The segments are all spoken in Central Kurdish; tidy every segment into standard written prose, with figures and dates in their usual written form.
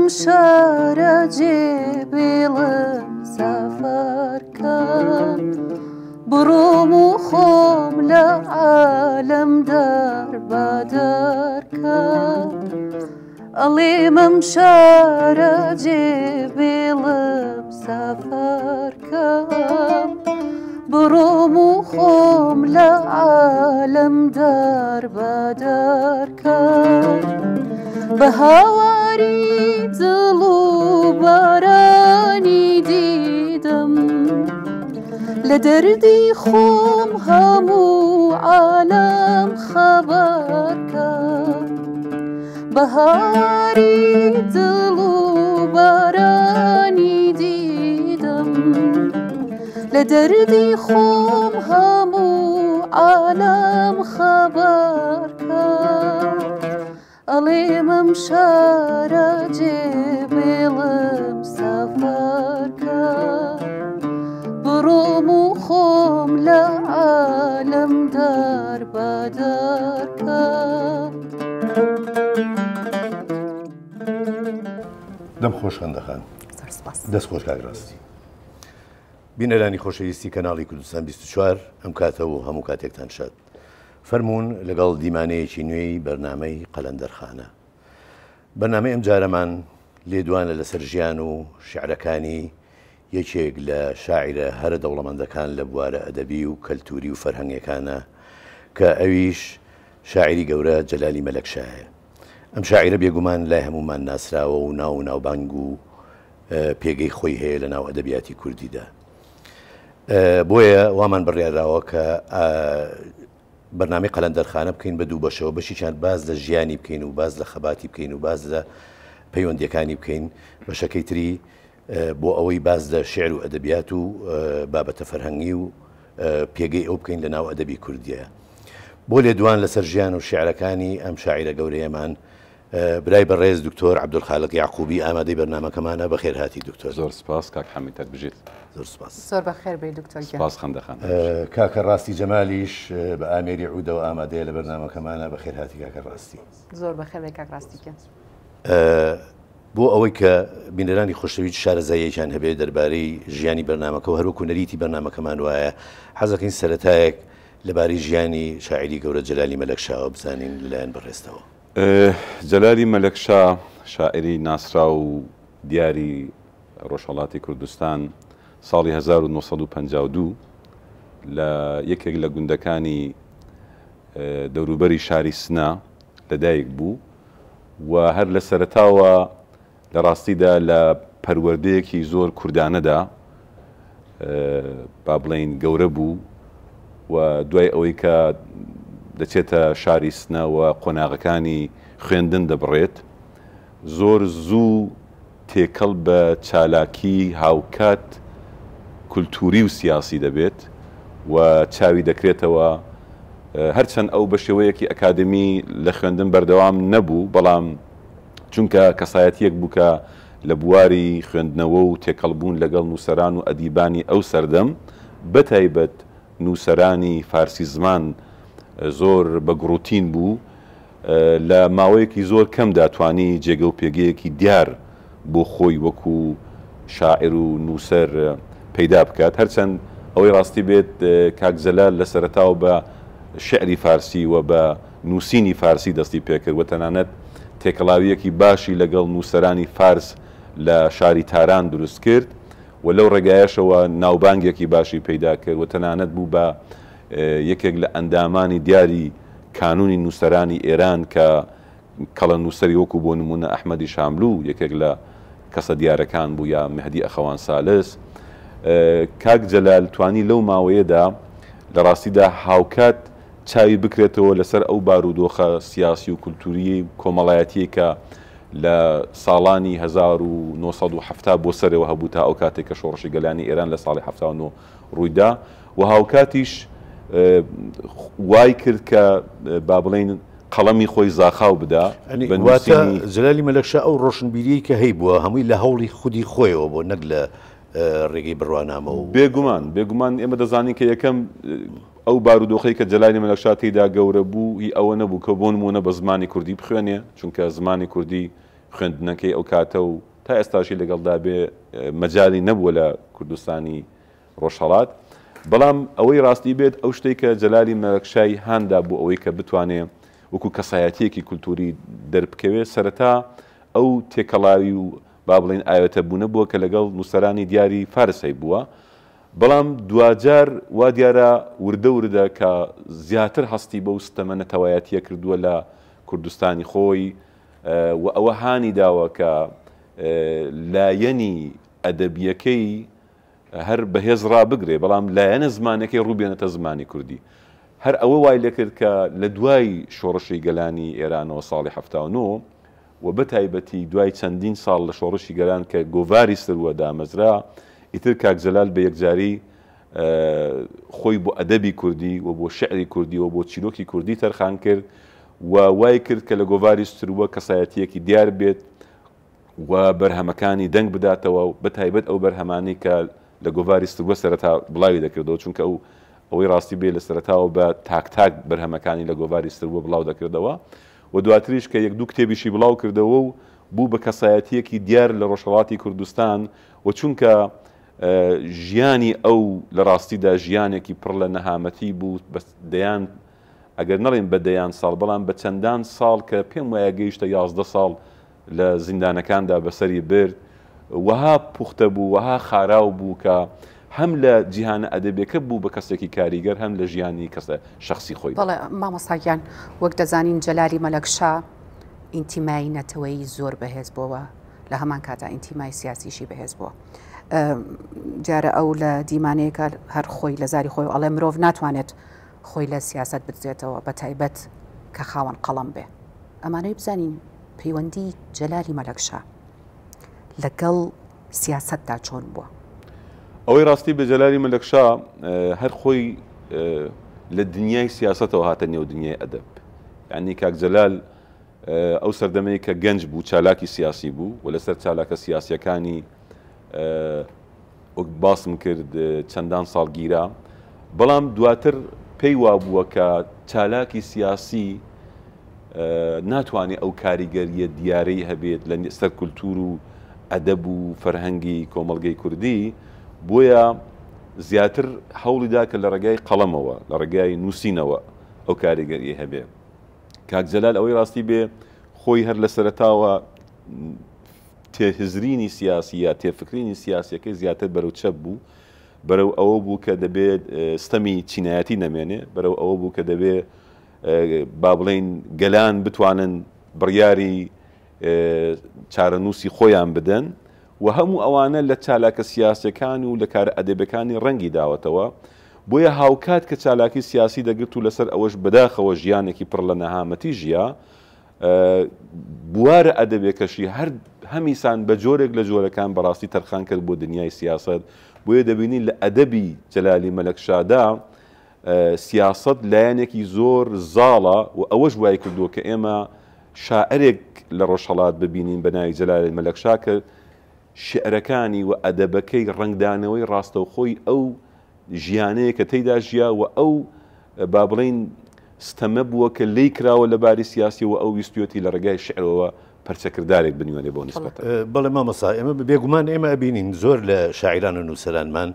شارە جێبێڵم سەفەرکەم بڕۆم و خۆم لە عالەم دەربەدەرکەم ئەڵێمەم شارە جێبێڵم سەفەرکەم بڕۆم و خۆم لە عالەم دەربەدەرکەم بە هاواری دڵ و بارانی دیدم لە دەردی خۆم هەموو عالەم خەبەرکەم بە هاواری دڵ و بارانی دیدم لە دەردی خۆم هەموو عالەم خەبەرکەم ئەڵێمەم شارە جێبێڵم سەفەرکەم بڕۆم و خۆم لە عالەم دەربەدەرکەم. دەم خۆش خەندەخان دەست خۆش کاکڕاستی. بینەرانی خۆشەویستی کەناڵی کوردستان 24 ئەم کاتەوە هەموو کاتێکتان شاد. فەرمونون لەگەڵ دیمانەیەکی نوێی بەرنامەی قەلەندەرخانە. بەرنامەی ئەم جارەمان لێدوانە لەسەر ژیان و شیعرەکانی یەکێک لە شاعرە هەرە دەوڵەمەندەکان لە بوارە ئەدەبی و کەلتوری و فەرهەنگەکانە کە ئەویش شاعری گەورە جەلالی مەلەکشایە. ئەم شاعرە بێگومان لای هەمومان ناسراوە و ناو و ناوبانگ و پێگەی خۆی هەیە لە ناو ئەدەبیاتی کوردیدا. بۆیە وامان بڕیاراوە کە بەرنامەی قەلەندەرخانە بکەین بە دوو بەشەوە، بەشیان باز لە ژیانی بکەین و باز لە خەباتی بکەین و باز لە پەیوەندیەکانی بکەین، بەشەکەی تری بۆ ئەوەی باز لە شێعر و ئەدەبیات و بابەتە فەرهەنگی و پێگەی ئەو بکەین لە ناو ئەدەبی کوردیە. بۆ لێدوان لەسەر ژیان و شیعرەکانی ئەم شاعرە گەورەیەمان برای بەڕێز دکتۆر عەبدولخالق یعقوبی ئامادەی بەرنامەکەمانە بەخێر هاتی دکتۆر. زۆر سپاس کاک حەمیدەت بژیت. زۆر سپاس. زۆر بەخێر بێ دکتۆر. سپاس خەندەخان. کاکە ڕاستی جەمالیش بە ئامێری عودەوە ئامادەیە لە بەرنامەکەمانە بەخێر هاتی کاکە ڕاستی. زۆر بەخێر بێ کاک ڕاستیکە. بۆ ئەوەی کە بینەرانی خۆشەویست شارەزاییەکیان هەبێت دەربارەی ژیانی بەرنامەکە و هەروەکو نەریتی بەرنامەکەمان وایە حەزەکەین سەرەتایەک لەبارەی ژیانی شاعری گەورە جەلالی مەلەکشاوە بزانین لەلایەن بەڕێستەوە. جەلالی مەلەکشا شاعری ناسرا و دیاری ڕۆژهەڵاتی کوردستان ساڵی 1952 لە یەکێک لە گوندەکانی دەوروبەری شاری سنا لەدایک بوو و هەر لە سەرەتاوە لە ڕاستیدا لە پەروەردەیەکی زۆر کوردانەدا با بڵێین گەورە بوو و دوای ئەوەی کە دەچێتە شاری سنە و قۆناغەکانی خوێندن دەبڕێت زۆر زوو تێکەڵ بە چالاکی هاوکات کولتوری و سیاسی دەبێت و چاوی دەکرێتەوە هەرچەند ئەو بە شێوەیەکی ئەکادمی لە خوێندن بەردەوام نەبوو، بەڵام چونکە کەسایەتیەک بوو کە لە بواری خوێندنەوە و تێکەڵبوون لەگەڵ نووسەران و ئەدیبانی ئەو سەردەم بەتایبەت نووسەرانی فارسی زمان زۆر بەگڕوتین بوو، لە ماوەیەکی زۆر کەم داتوانی جێگە و پێگەیەکی دیار بۆ خۆی وەکو شاعر و نووسەر پەیدا بکات. هەرچەند ئەوەی ڕاستی بێت کاک جەلال لە سەرەتاوە بە شعری فارسی و بە نووسینی فارسی دەستی پێکرد و تەنانەت تێکەڵاویەکی باشی لەگەڵ نووسەرانی فارس لە شاری تاران دروست کرد و لەو ڕێگایەشەوە ناوبانگێکی باشی پەیدا کرد و تەنانەت بوو بە یەکێک لە ئەندامانی دیاری کانونی نووسەرانی ئێران کە کەڵە نووسەری وەکو بۆ نمونە ئەحمەدی شاملوو یەکێک لە کەسە دیارەکان بوو یا مهدی ئەخەوان سالس. کاک جەلال توانی لەو ماوەیەدا لە ڕاستیدا هاوکات چاوی بکرێتەوە لەسەر ئەو بارودۆخە سیاسی و کولتوری کۆمەڵایەتی کە لە ساڵانی 1970 بۆ سەرەوە هەبوو تا ئەو کاتێک کە شۆڕشی گەلانی ئێران لە ساڵی 79 ڕوویدا و هاوکاتیش وای کرد کە با بڵێن قەڵەمی خۆی زاخاو بدا. جەلالی مەلەکشا ئەو ڕۆشنبیری کە هەی بووە هەمووی لە هەوڵی خودی خۆیەوە بۆ نەک لە ڕێگەی بڕوانامە و بێگومان ئێمە دەزانین کە یەکەم ئەو بارودۆخەی کە جەلالی مەلەکشا تێیدا گەورە بوو هی ئەوە نەبوو کە بۆ نمونە بە زمانی کوردی بخوێنێ، چونکە زمانی کوردی خوێندنەکەی ئەو کاتە و تا ئێستاشی لەگەڵدا بێ مەجای نەبووە لە کوردستانی ڕۆژهەڵات. بەڵام ئەوەی ڕاستی بێت ئەو شتێک کە جەلالی مەلەکشای هاندا بوو ئەوەی کە بتوانێ وەکو کەسایەتیەکی کولتوری دەربکەوێت سەرەتا ئەو تێکەڵاوی و با بڵێن ئاوێتە بوونە بووە کە لەگەڵ نووسەرانی دیاری فارسی بووە. بەڵام دوجار وا دیارە وردە کە زیاتر هەستی بە و ستەمە نەتەوایەتیە کردووە لە کوردستانی خۆی و ئەوە هانی داوە کە لایەنی ئەدەبیەکەی هەر بەهێز ڕابگرێ بەڵام لایەنە زمانەکەی ڕووبێنێتە زمانی کوردی. هەر ئەوە وای لێکرد کە لە دوای شۆڕشی گەلانی ئێرانەوە ساڵی 79 و بەتایبەتی دوای چەندین ساڵ لە شۆڕشی گەلان کە گۆڤاری سروە دامەزرا ئیتر کاک جەلال بە یەکجاری خۆی بۆ ئەدەبی کوردی و بۆ شعری کوردی و بۆ چیرۆکی کوردی تەرخان کرد و وای کرد کە لە گۆڤاری سروە کەسایەتیەکی دیار بێت و بەرهەمەکانی دەنگ بداتەوە و بەتایبەت ئەو بەرهەمانی کە لە گۆڤاری سروە سەرەتا بڵاوی دەکردەوە چونکە ئەوەی ڕاستی بێ لە سەرەتاوە بە تاک بەرهەمەکانی لە گۆڤاری سروە بڵاو دەکردەوە و دواتریش کە یەک دوو کتێبیشی بڵاو کردەوە و بوو بە کەسایەتیەکی دیار لە ڕۆژهەڵاتی کوردستان و چونکە ژیانی ئەو لە ڕاستیدا ژیانێکی پڕ لە نەهامەتی بوو دەیان ئەگەر نەڵێن بە دەیان ساڵ بەڵام بە چەندان ساڵ کە پێم وایە گەیشتە 11 ساڵ لە زیندانەکاندا بەسەری برد وەها پوختە بوو وەها خاراو بوو کە هەم لە جیهانە ئەدەبیەکە بوو بە کەسێکی کاریگەر هەم لە ژیانی کەسە شخصی خۆی. بەڵێ مامۆستاگیان وەک دەزانین جەلالی مەلەکشا ئینتیمایی نەتەوەی زۆر بەهێز بووە لە هەمان کاتا ئینتیمای سیاسیشی بەهێز بووە. جارە ئەو لە دیمانەیەکە هەر خۆی لە زاری خۆی ئەڵێ مرۆڤ ناتوانێت خۆی لە سیاست بدرێتەوە بە تایبەت کە خاوەن قەڵەم بێ. ئەمانەی بزانین پەیوەندی جەلالی مەلەکشا لەگەڵ سیاستدا چۆن بووە. ئەوەی ڕاستی بە جەلالی مەلەکشا هەر خۆی لە دنیای سیاستەوە هاتە نێو دنیای ئەدەب. یعنی کاک جەلال ئەو سەردەمەی کە گەنج بوو چالاکی سیاسی بوو و لەسەر چالاکە سیاسیەکانی باسم کرد چەندان ساڵ گیرا بەڵام دواتر پێی وابووە کە چالاکی سیاسی ناتوانێت ئەو کاریگەریە دیارەی هەبێت لە سەر کولتور و ئەدەب و فەرهەنگی کۆمەڵگەی کوردی بۆیە زیاتر هەوڵیدا کە لە ڕێگای قەڵەمەوە لە ڕێگای نووسینەوە ئەو کاریگەری هەبێ. کاک جەلال ئەوەی ڕاستی بێ خۆی هەر لە سەرەتاوە تێهزرینی سیاسی یا تێفکرینی سیاسیەکەی زیاتر بەرەو چەپ بوو بەرەو ئەوە بوو کە دەبێت ستەمی چینایەتی نەمێنێ بەرەو ئەوە بوو کە دەبێت با بڵێن گەلان بتوانن بڕیاری چارەنووسی خۆیان بدەن و هەموو ئەوانە لە چالاکە سیاسەکان و لە کارە ئەدەبەکانی ڕەنگی داوەتەوە بۆیە هاوکات کە چالاکی سیاسی دەگرت و لەسەر ئەوەش بەداخەوە ژیانێکی پڕ لە نەهامەتی ژیا بوارە ئەدەبێکەشی هەمیسان بە جۆرێک لە جۆرەکان بەڕاستی تەرخان کرد بۆ دنیای سیاست بۆیە دەبینی لە ئەدەبی جەلالی مەلەکشادا سیاست لایەنێکی زۆر زاڵە و ئەوەش وای کردووە کە ئێمە شاعرێک لە ڕۆژهەڵات ببینین بە ناوی جەلالی مەلەکشا کە شعرەکانی و ئەدەبەکەی ڕنگدانەوەی ڕاستەوخۆی ئەو ژیانەیە کە تێیدا ژیا و ئەو با بڵێن ستەمە بووە کە لی کراوە لە باری سیاسی و ئەو ویستوەتی لە ڕێگای شعرەوە پەرچەکردارێک بنوێنێ بۆ نیسبەت. بەڵێ مامۆستا ئێمە بێگومان ئێمە ئەبینین زۆر لە شاعران و نووسەرانمان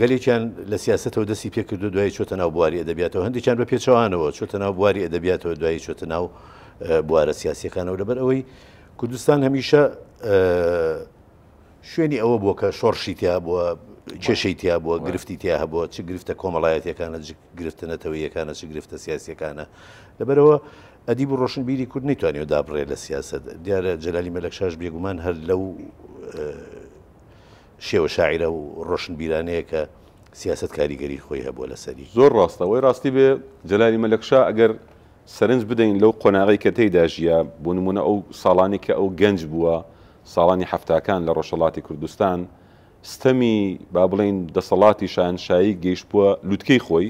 گەلێکیان لە سیاستەوە دەستی پێکردو دوای چۆتە ناو بواری ئەدەبیاتەوە هەندێکیان بە پێچەوانەوە چۆتە ناو بواری ئەدەبیاتەوە دوای چۆتە ناو بوارە سیاسیەکانەوە لەبەر ئەوەی کوردستان هەمیشە شوێنی ئەوە بووە کە شۆڕشی تیا بووە کێشەی تیا بووە گرفتی تیا هەبووە چ گرفتە کۆمەڵایەتیەکانە گرفتە نەتەوەیەکانە چ گرفتە سیاسیەکانە لەبەرەوە ئەدیب و ڕۆشنبیری کورد نەیتوانێت دابڕێت لە سیاست دیارە جەلالی مەلەکشاش بێگومان هەر لەو شێوە شاعرە و ڕۆشنبیرانەیە کە سیاست کاریگەری خۆی هەبووە لەسەری زۆر ڕاستەوەی ڕاستی بێ جەلالی مەلەکشا ئەگەر سەرنج بدەین لەو قۆناغی کە تێیدا ژیە بۆ نمونە ئەو ساڵانی کە ئەو گەنج بووە ساڵانی هەفتاکان لە ڕۆژهەڵاتی کوردستان ستەمی با بڵێن دەسەڵاتی شاهنشایی گەیشت بووە لووتکەی خۆی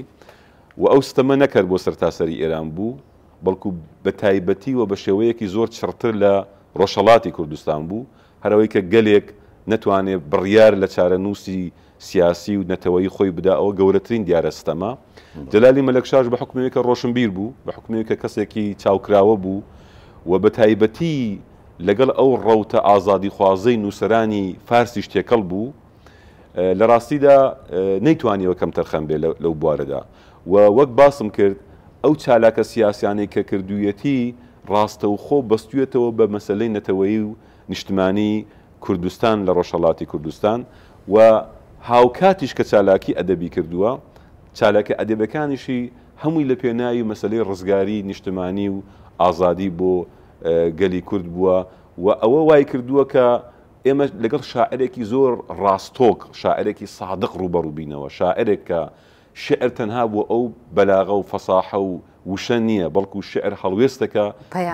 و ئەو ستەمە نەکرد بۆ سەرتاسەری ئێران بوو بەڵکو بە تایبەتی و بە شێوەیەکی زۆر چڕتر لە ڕۆژهەڵاتی کوردستان بوو هەرەوەی کە گەلێک نەتوانێت بڕیار لە چارەنووسی سیاسی و نەتەوەی خۆی بدا ئەوە گەورەترین دیارە ستەمە. جەلالی مەلەکشاش بە حکومەیەکە ڕۆشنبیر بوو بە حکومەیەکە کەسێکی چاوکراوە بوو و بە تایبەتی لەگەڵ ئەو ڕەوتە ئازادی خوازەی نووسەرانی فارسیش تێکەڵ بوو لە ڕاستیدا نەیتوانیەوە کەم تەرخەم بێ لەو بوارەدا و وەک باسم کرد ئەو چالاکە سیاسیانەی کە کردوویەتی ڕاستە و خۆ بەستوێتەوە بە مەسەلەی نەتەوەیی و نیشتمانی کوردستان لە ڕۆژهەڵاتی کوردستان و هاوکاتیش کە چالاکی ئەدەبی کردووە چالاکە ئەدەبەکانیشی هەمووی لە پێناوی مەسەلەی ڕزگاری نیشتمانی و ئازادی بۆ گەلی کورد بووە و ئەوە وای کردووە کە ئێمە لەگەڵ شاعرێکی زۆر ڕاستۆک شاعرێکی سادق ڕوبەڕووبینەوە شاعرێک کە شعر تەنها بۆ ئەو بەلاغە و فەساحە و وشە نییە بەڵکو شعر هەڵوێستەکە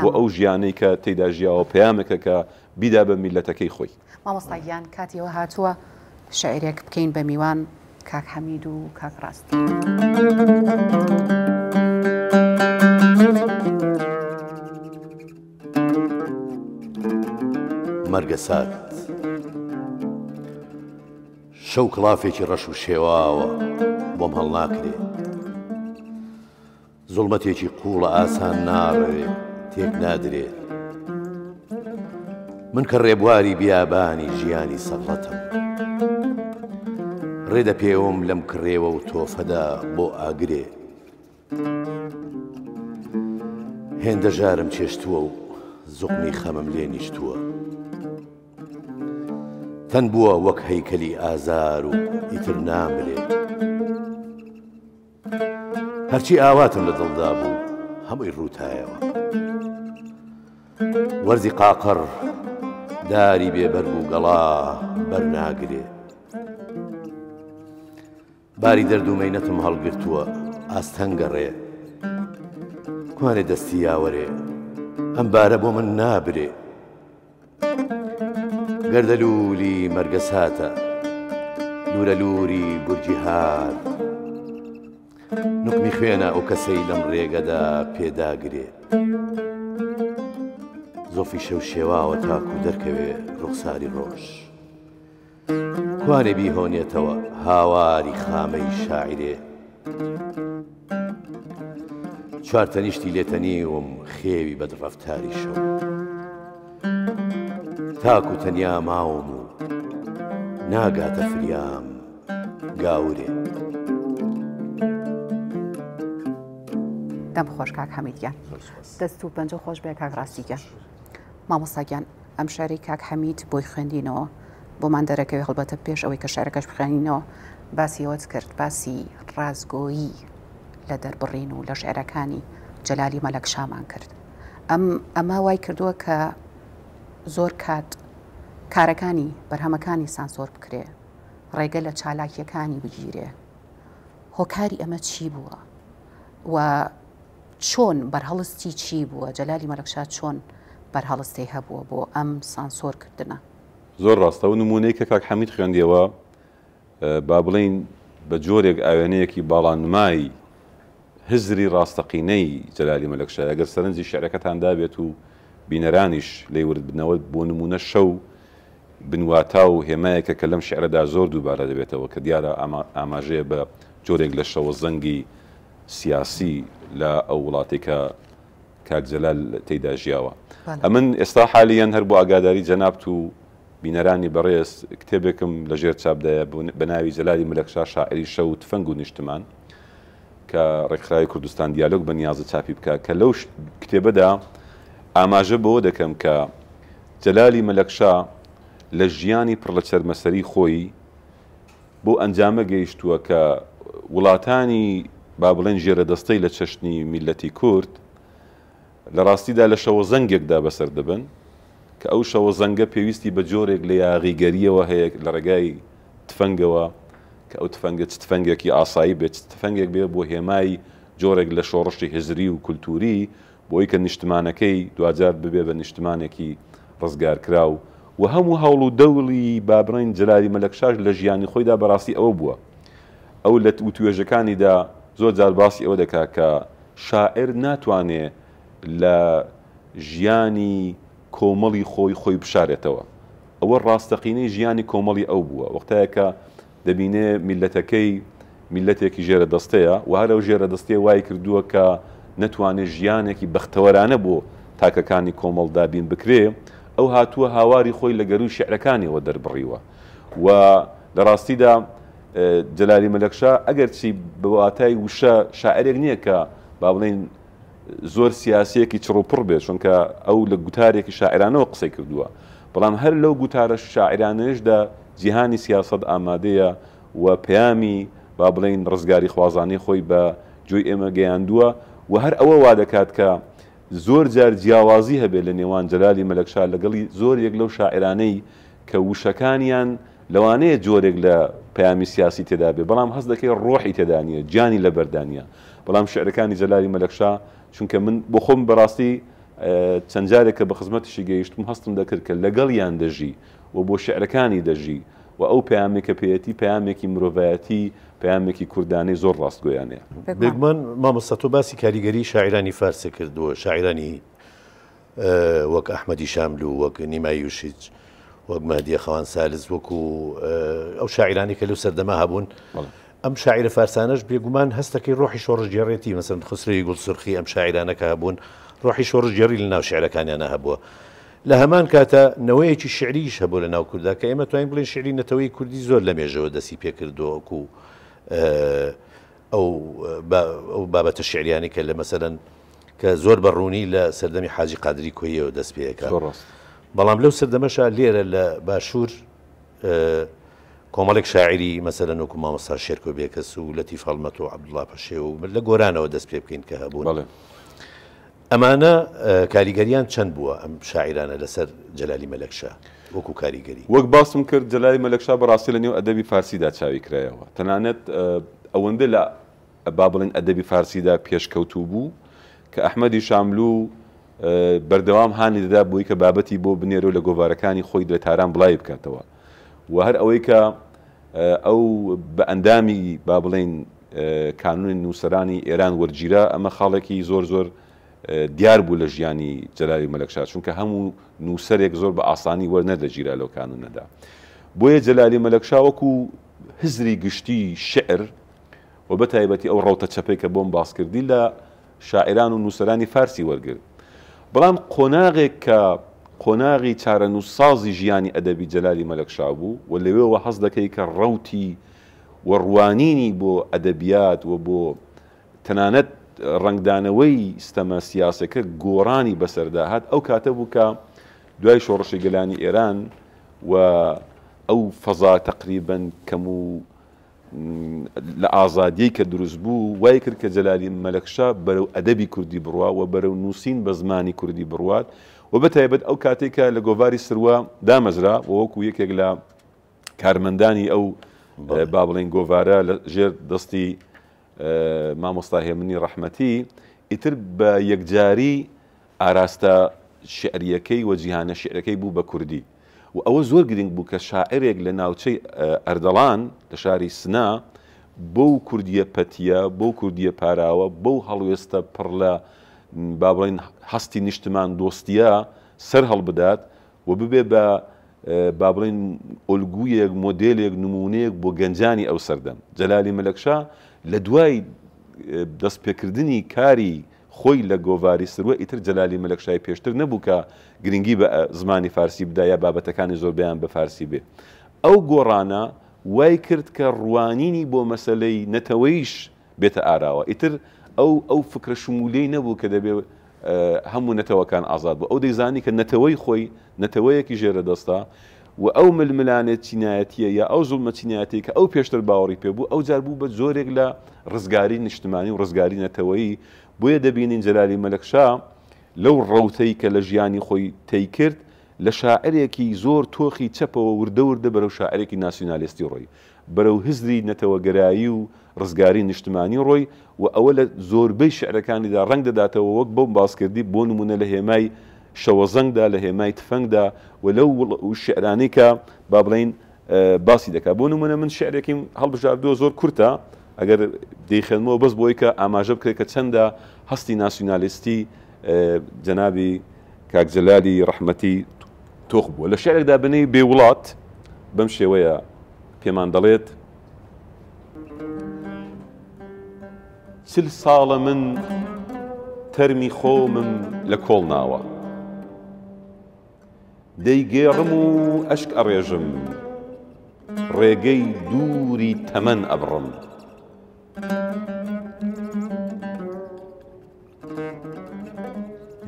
بۆ ئەو ژیانەی کە تێدا ژیاوە پەیامێکە کە بیدا بە میلەتەکەی خۆی. مامۆستاگیان کاتیەوە هاتووە شعرێک بکەین بە میوان کاک حەمید و کاک ڕاستی. مەرگە سات شەو کڵافێکی ڕەش و شێواوە بۆم هەڵ ناکرێ زوڵمەتێکی قوڵە ئاسان ناڕەوێ تێک نادرێ من کە ڕێبواری بیابانی ژیانی سەڵەتم ڕێدە پێوم لەم کڕێوە و تۆفەدا بۆ ئاگرێ هێندە ژارم چێشتووە و زوقمی خەمم لێ نیشتووە تەن بووە وەک هەیکەلی ئازار و ئیتر نامرێ هەرچی ئاواتم لە دڵدا بوو هەمووی ڕووتایەوە وەرزی قاقڕ داری بێبەرگ و گەڵا بەرناگرێ باری دەرد و مەینەتم هەڵگرتووە ئاستەنگەڕێ کوانێ دەستی یاوەرێ ئەم بارە بۆ من نابرێ گەردەلوولی مەرگە ساتە لورە لووری گورجی هار نوقمی خوێنە ئەو کەسەی لەم ڕێگەدا پێداگرێ زۆفی شەو شێواوە تاکو دەرکەوێ ڕوخساری ڕۆژ کوانێ بیهۆنێتەوە هاواری خامەی شاعرێ چوارتەنیشتی لێتەنیوم خێوی بەدڕەفتاری شەو تاکو تەنیا ماوم و ناگاتە فریام گاورێ. دەم خۆش کاک حەمیدگیان دەست و پەنجە خۆش بێ کاک ڕاستیگیان. مامۆستاگیان ئەم شاری کاک حەمید بۆی خوێندینەوە بۆمان دەرەکەوی هەڵبەتە پێش ئەوەی کە شارەکەش بخوێنینەوە باسی ئەوەت کرد باسی ڕازگۆیی لە دەربڕین و لە شعرەکانی جەلالی مەلەک شامان کرد. ئەمە وای کردووە کە زۆر کات کارەکانی بەرهەمەکانی سانسۆر بکرێ ڕێگە لە چالاکیەکانی بگیرێ هۆکاری ئەمە چی بووە و چۆن بەرهەڵستی چی بووە جەلالی مەلەکشا چۆن بەرهەڵستی هەبووە بۆ ئەم سانسۆرکردنە. زۆر ڕاستە و نمونەی کە کاک حەمید خوێندیەوە با بڵین بە جۆرێک ئاوێنەیەکی باڵانمای هزری ڕاستەقینەی جەلالی مەلەکشا ئەگەر سەرنجی شعرەکەتان دابێت و بینەرانیش لێ ورد بنەوە بۆ نمونە شەو بنواتا و هێمایەکە کە لەم شعرەدا زۆر دووبارە دەبێتەوە کە دیارە ئاماژەیە بە جۆرێک لە شەوە زەنگی سیاسی لە ئەو وڵاتی کە کاک جەلال تێیدا ژیاوە. ئەمن ئێستا حالیان هەر بۆ ئاگاداری جەنابەت و بینەرانی بەڕێز کتێبێکم لە ژێر چاپدایە بە ناوی جەلالی مەلەکشا شاعری شەو و تفەنگ و نیشتمان کە ڕێکخراوی کوردستان دیالۆگ بە نیازە چاپی بکە کە لەو کتێبەدا ئاماژە بەوە دەکەم کە جەلالی مەلەکشا لە ژیانی پڕ لە چەرمەسەری خۆی بۆ ئەنجامە گەیشتووە کە وڵاتانی با بڵێن ژێرە دەستەی لە چەشنی میلەتی کورد لە ڕاستیدا لە شەوە زەنگێکدا بەسەر دەبن کە ئەو شەوە زەنگە پێویستی بە جۆرێک لە یاغیگەریەوە هەیە لە ڕێگای تفەنگەوە کە ئەو تفەنگە تفەنگێکی ئاسایی بێت تفەنگێک بێ بۆ هێمای جۆرێک لە شۆڕشی هزری و کولتوری بۆی کە نیشتمانەکەی دوجار ببێ بە نیشتمانێکی ڕزگارکراو و هەموو هەوڵ و دەوڵی بابڕین جەلالی مەلەکشاش لە ژیانی خۆیدا بەڕاستی ئەوە بووە. ئەو لە توێژەکانیدا زۆر جار باسی ئەوە دەکا کە شاعر ناتوانێت لە ژیانی کۆمەڵی خۆی بشارێتەوە. ئەوە ڕاستەقینەی ژیانی کۆمەڵی ئەو بووە وەختەیە کە دەبینێ میلەتەکەی میلەتێکی ژێرە دەستەیە و هەر ئەو ژێرە دەستێ وای کردووە کە نەتوانێت ژیانێکی بەختەوەرانە بۆ تاکەکانی کۆمەڵدابین بکرێ ئەو هاتووە هاواری خۆی لە گەروی شعرەکانیەوە دەربڕیوە و لە ڕاستیدا جەلالی مەلەکشا ئەگەر چی بەواتای وشە شاعرێک نییە کە با بڵێن زۆر سیاسیەکی چڕوپڕ بێت چونکە ئەو لە گوتارێکی شاعرانەوە قسەی کردووە بەڵام هەر لەو گوتارە شاعرانەشدا جیهانی سیاست ئامادەیە و پەیامی با بڵێن ڕزگاری خوازانی خۆی بە جۆی ئێمە گەیاندووە و هەر ئەوە وا دەکات کە زۆر جار جیاوازی هەبێت لە نێوان جەلالی مەلەکشا لەگەڵی زۆرێک لەو شاعرانەی کە وشەکانیان لەوانەیە جۆرێک لە پەیامی سیاسی تێدا بێ بەڵام هەست دەکەی ڕۆحی تێدانە گیانی لە بەردانە بەڵام شعرەکانی جەلالی مەلەکشا چونکە من بۆ خۆم بەڕاستی چەند جارێکە بە خزمەتیشی گەیشتم هەستم دەکرد کە لەگەڵیان دەژی و بۆ شعرەکانی دەژی و ئەو پەیامێکە پێیەتی پەیامێکی مرۆڤایەتی پەیامێکی کوردانەی زۆر ڕاستگۆیانەیە. بێگومان مامۆستا تۆ باسی کاریگەری شاعرانی فارسی کردووە شاعرانی وەک ئەحمەدی شاملو وەک نیمای یوشیج وەک مەهدیە خەوان سالز وەکو ئەو شاعرانی کە لەو سەردەما هەبوون ئەم شاعرە فارسانەش بێگومان هەستەکەی ڕۆحی شۆڕژگێڕێتی مەسەن خسروی گوڵسرخی ئەم شاعرانەکە هەبوون ڕۆحی شۆڕژگێڕی لە ناو شعرەکانیانە هەبووە لە هەمان کاتە نەوەیەکی شعریش هەبوو لە ناو کووردا کە ئێمە توانین بڵێن شعری نەتەوەی کوردی زۆر لە مێژەوە دەستی پێکردووە وەکو ئەو بابەتە شعریانی کە لە مەسەرەن کە زۆر بەڕوونی لە سەردەمی حاجی قادری کۆیەوە دەست پێەکە بەڵام لەو سەردەمەشا لێرە لە باشوور کۆمەڵێک شاعری مەسەرەن وەکو مامۆستا شێرکۆ بێکەس و لەتیف هەڵمەت و عەبدوڵڵا پەشێ و لە گۆرانەوە دەست پێ بکەین کە هەبوون ئەمانە کاریگەریان چەند بووە ئەم شاعرانە لەسەر جەلالی مەلەکشا وەکو کاریگەری وەک باسم کرد جەلالی مەلەکشا بەڕاستی لە نێو ئەدەبی فارسیدا چاوی کرایەوە تەنانەت ئەوەندە لە با بڵێن ئەدەبی فارسیدا پێشکەوتوو بوو کە ئەحمەدی شاملو بەردەوام هانی دەدا بووی کە بابەتی بۆ بنێرە لە گۆڤارەکانی خۆی لە تاران بڵای بکاتەوە و هەر ئەوەی کە ئەو بە ئەندامی با بڵێن کانونی نووسەرانی ئێران وەرگیرا ئەمە خاڵێکی زۆر زۆر دیار بوو لە ژیانی جەلالی مەلەکشا چونکە هەموو نووسەرێک زۆر بە ئاسانی وەرنەدەگیرا لەو کانونەدا بۆیە جەلالی مەلەکشا وەکو هزری گشتی شعر و بە تایبەتی ئەو ڕەوتە چەپەی کە بۆم باس کردی لە شاعران و نووسەرانی فارسی وەرگرت بەڵام قۆناغێک کە قۆناغی چارەنووسسازی ژیانی ئەدەبی جەلالی مەلەکشا بوو و لەوێەوە هەست دەکەی کە ڕەوتی و ڕوانینی بۆ ئەدەبیات و بۆ تەنانەت ڕنگدانەوەی ستەمە سیاسەکە گۆڕانی بەسەرداهات ئەو کاتە بوو کە دوای شۆڕشی گەلانی ئێران و ئەو فەزا تەقریبەن کەم و لە ئازادیەی کە دروست بوو وای کرد کە جەلالی مەلەکشا بەرەو ئەدەبی کوردی بڕوا و بەرەو نووسین بە زمانی کوردی بڕوات و بەتایبەت ئەو کاتێکە لە گۆڤاری سروە دامەزرا و وەکو یەکێک لە کارمەندانی ئەو با بڵێن گۆڤارە لە ژێر دەستی مامۆستا هێمنی ڕەحمەتی ئیتر بە یەکجاری ئاراستە شعریەکەی و جیهانە شعرەکەی بوو بە کوردی و ئەوە زۆر گرنگ بوو کە شاعرێک لە ناوچەی ئەردەڵان لە شاری سنا بەو کوردیە پەتیە بەو کوردیە پاراوە بەو هەڵوێستە پڕ لە با بڵێن هەستی نیشتمان دۆستیە سەر هەڵبدات و ببێ بە با بڵێن ئۆلگویەک مۆدێلێک نمونەیەک بۆ گەنجانی ئەو سەردەم جەلالی مەلەکشا لە دوای دەستپێکردنی کاری خۆی لە گۆڤاری سروە ئیتر جەلالی مەلەکشای پێشتر نەبوو کە گرنگی بە زمانی فارسی بدایە بابەتەکانی زۆربیان بە فارسی بێ ئەو گۆڕانە وای کرد کە ڕوانینی بۆ مەسەلەی نەتەوەیش بێتە ئاراوە ئیتر ئەو فکرە شمولەی نەبوو کە دەبێ هەموو نەتەوەکان ئازاد بوو ئەو دەیزانی کە نەتەوەی خۆی نەتەوەیەکی ژێرە دەستا و ئەو ململانێت چینایەتیە یا ئەو زوڵمە چینایەتی کە ئەو پێشتر باوەڕی پێبوو ئەو جار بوو بە زۆرێک لە ڕزگاری نیشتمانی و ڕزگاری نەتەوەیی بۆیە دەبینین جەلالی مەلەکشا لەو ڕەوتەی کە لە ژیانی خۆی تێی کرد لە شاعرێکی زۆر تۆخی چەپەوە وردە وردە بەرەو شاعرێکی ناسیۆنالیستی ڕۆی بەرەو هزری نەتەوەگەرایی و ڕزگاری نیشتمانی ڕۆی و ئەوە لە زۆربەی شعرەکانیدا ڕەنگ دەداتەوە وەک بەو باسکردی بۆ نمونە لە هێمای شەوەزەنگدا لە هێمای تفەنگدا و لەو شعرانەی کە با بڵێن باسی دەکات بۆ نمونە من شعرێکیم هەڵبژاردووە زۆر کورتە ئەگەر دەیخێنمەوە بەس بۆی کە ئاماژە بکرێت کە چەندە هەستی ناسیۆنالیستی جەنابی کاک جەلالی ڕەحمەتی تۆخ بووە لە شعرێکدا بنەی بێوڵات بەم شێوەیە پێمان دەڵێت چل ساڵە من تەرمی خۆمم لە کۆڵ ناوە دەیگێڕم و ئەشک ئەڕێژم ڕێگەی دووری تەمەن ئەبڕم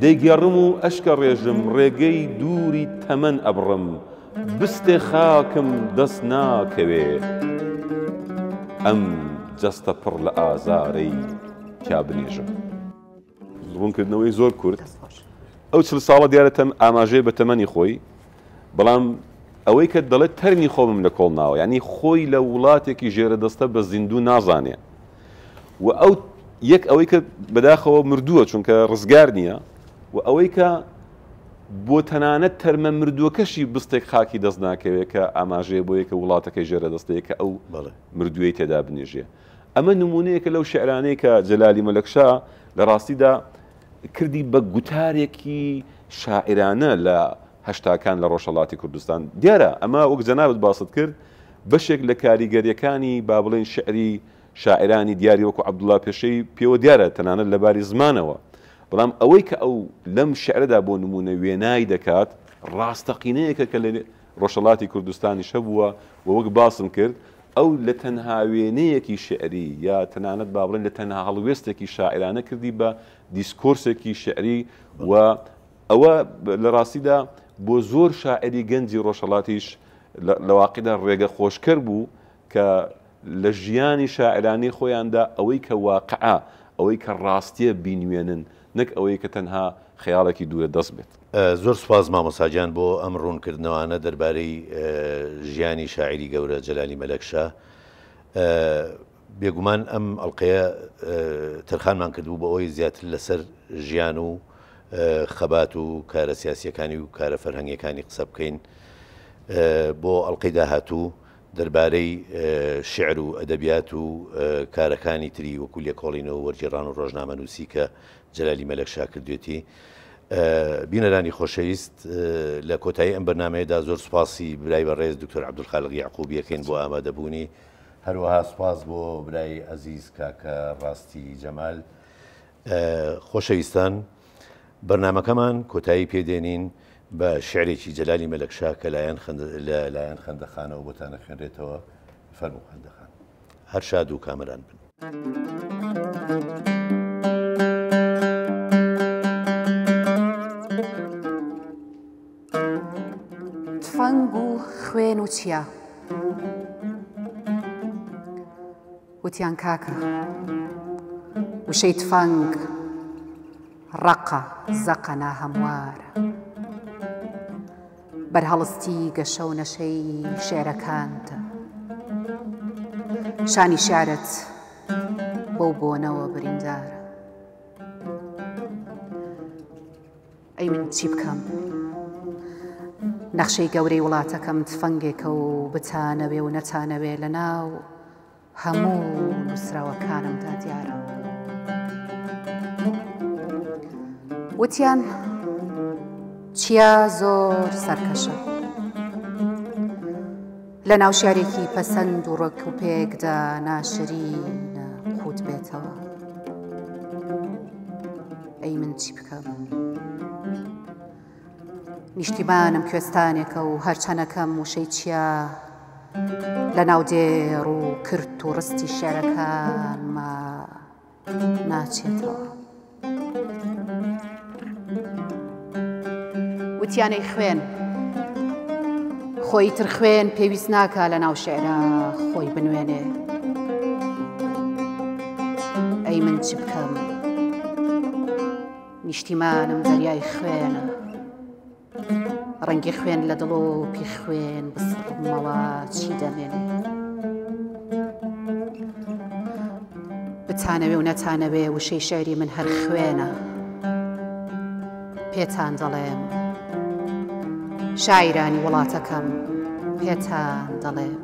دەیگێڕم و ئەشکە ڕێژم ڕێگەی دووری تەمەن ئەبڕم بستێ خاکم دەست ناکەوێ ئەم جەستە پڕ لە ئازارەی کیا بنێژم ڕوونکردنەوەی زۆر کورد ئەو 40 ساڵە دیارە ئاماژەیە بە تەمەنی خۆی بەڵام ئەوەی کە دەڵێت تەرمی خۆمم لە کۆڵ ناوە یعنی خۆی لە وڵاتێکی ژێرە دەستە بە زیندوو نازانێ و ئەو یەک ئەوەی کە بەداخەوە مردووە چونکە ڕزگار نییە و ئەوەی کە بۆ تەنانەت تەرمە مردووەکەشی بستێک خاکی دەست ناکەوێت کە ئاماژەیە بۆ یەکە وڵاتەکەی ژێرە دەستەیە کە ئەو مردووی تێدا بنێژێ ئەمە نمونەیەکە لەو شێعرانەی کە جەلالی مەلەکشا لە ڕاستیدا کردی بە گوتارێکی شاعرانە لە هەشتاکان لە ڕۆژهەڵاتی کوردستان دیارە ئەمە وەک جەنابەت باست کرد بەشێک لە کاریگەریەکانی با بڵێن شعری شاعرانی دیاری وەکو عەبدوڵڵا پێشەی پێوە دیارە تەنانەت لەباری زمانەوە بەڵام ئەوەی کە ئەو لەم شعردا بۆ نمونە وێنای دەکات ڕاستەقینەیەکە کە لە ڕۆژهەڵاتی کوردستانی شەبووە و وەک باسم کرد ئەو لە تەنها وێنەیەکی شعری یا تەنانەت با بڵێن لە تەنها هەڵوێستێکی شاعرانە کردی بە دیسکۆرسێکی شعری و ئەوە لە ڕاستیدا بۆ زۆر شاعری گەنجی ڕۆژهەڵاتیش لە واقعدا ڕێگە خۆشکەر بوو کە لە ژیانی شاعرانی خۆیاندا ئەوەی کە واقعە ئەوەی کە ڕاستیە بینوێنن نەک ئەوەی کە تەنها خەیاڵێکی دوورە دەست بێت. زۆر سوپاس مامۆساجان بۆ ئەم ڕوونکردنەوانە دەربارەی ژیانی شاعری گەورە جەلالی مەلەکشا. بێگومان ئەم ئەڵقەیە تەرخانمان کردبوو بە ئەوەی زیاتر لەسەر ژیان و خەبات و کارە سیاسیەکانی و کارە فەرهەنگیەکانی قسە بکەین بۆ ئەڵقەی داهاتوو دەربارەی شعر و ئەدەبیات و کارەکانی تری وەکو لێکۆڵینەوە وەرگێڕان و ڕۆژنامەنووسی کە جەلالی مەلەکشا کردوێتی. بینەرانی خۆشەویست لە کۆتایی ئەم بەرنامەیەدا زۆر سوپاسی برای بەڕێز دکتۆر عەبدولخالق یعقوبی یەکەین بۆ ئامادەبوونی هەروەها سوپاس بۆ برای ئەزیز کاکە ڕاستی جەمال. خۆشەویستان بەرنامەکەمان کۆتایی پێدێنین بە شعرێکی جەلالی مەلەکشا کە لایەن خەندەخانەوە بۆتانە خوێنرێتەوە. فەرموو خەندەخان هەر شاد و کامەران بن. تفەنگ و خوێن و چیا وتیان کاکە وشەی تفەنگ ڕەقە زەقە ناهەموارە بەرهەڵستی گەشە و نەشەی شێعرەکانتە شانی شعرت بەو بۆنەوە بریندارە ئەی من چی بکەم نەخشەی گەورەی وڵاتەکەم تفەنگێکە و بتانەوێ و نەتانەوێ لە ناو هەموو نووسراوەکانمدا دیارە وتیان چیا زۆر سەرکەشە لە ناو شارێکی پەسەند و ڕێک و پێکدا ناشرینە قوت بێتەوە ئەی من چی بکەم نیشتیمانم کوێستانێکە و هەرچەنەکەم وشەی چیا لە ناو دێڕ و کرد و ڕستی شێعرەکانمە ناچێتەوە وتیانەی خوێن خۆی تر خوێن پێویست ناکە لە ناو شێعرە خۆی بنوێنێ ئەی من چی بکەم نیشتیمانم دەریای خوێنە ڕەنگی خوێن لە دڵ و پی خوێن بسڕمەوە چی دەمێنێ بتانەوێ و نەتانەوێ وشەی شێعری من هەر خوێنە پێتان دەڵێم شاعیرانی وڵاتەکەم پێتان دەڵێم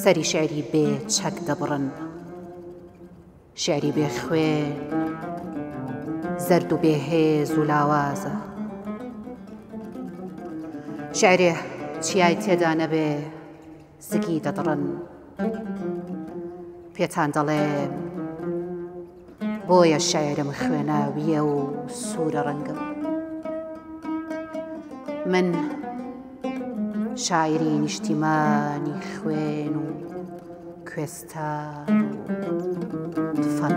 سەری شێعری بێ چەک دەبڕن شێعری بێ خوێن زەرد و بێهێز و لاوازە شێعرێ چیای تێدا نەبێ زگی دەدڕن پێتان دەڵێم بۆیە شاعرم خوێناویە و سوورە ڕەنگم من شاعری نیشتیمانی خوێن و کوێستان و فەڵ